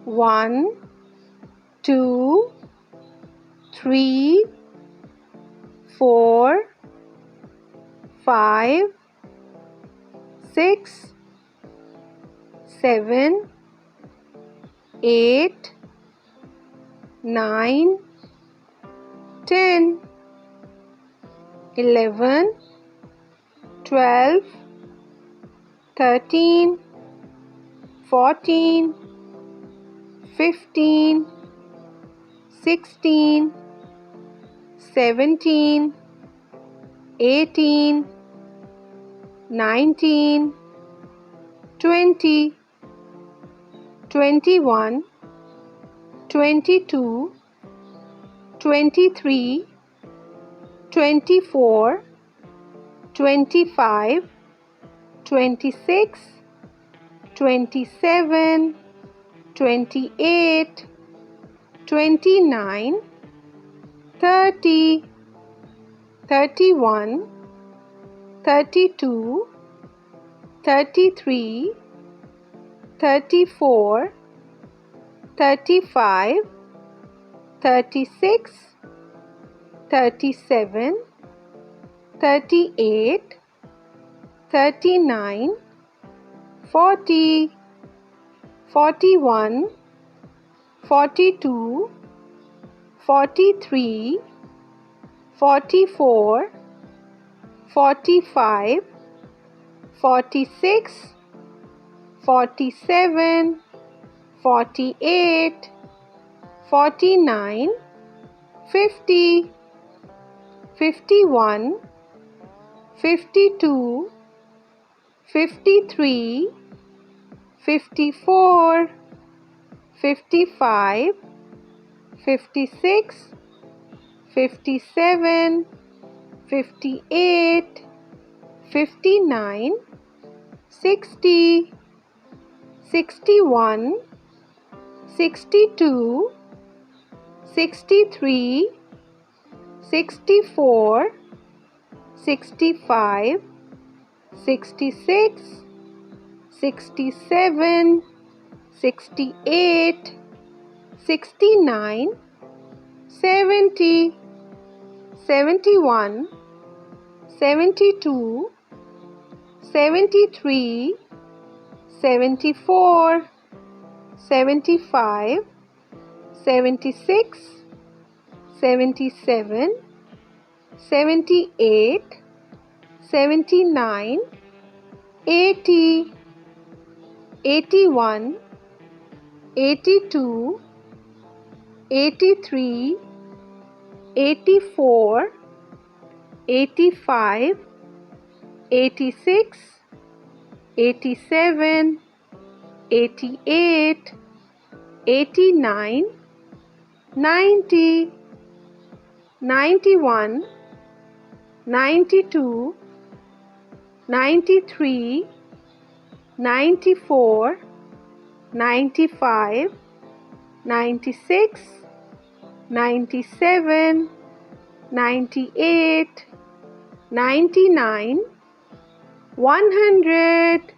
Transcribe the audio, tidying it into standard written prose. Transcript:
1, 2, 3, 4, 5, 6, 7, 8, 9, 10, 11, 12, 13, 14, 15, 16, 17, 18, 19, 20, 21, 22, 23, 24, 25, 26, 27, 28, 29, 30, 31, 32, 33, 34, 35, 36, 37, 38, 39, 40, 41, 42, 43, 44, 45, 46, 47, 48, 49, 50, 51, 52, 53, 54, 55, 56, 57, 58, 59, 60, 61, 62, 63, 64, 65, 66, 67, 68, 69, 70, 71, 72, 73, 74, 75, 76, 77, 78, 79, 80, 81, 82, 83, 84, 85, 86, 87, 88, 89, 90, 91, 92, 93, 94, 95, 96, 97, 98, 99, 100.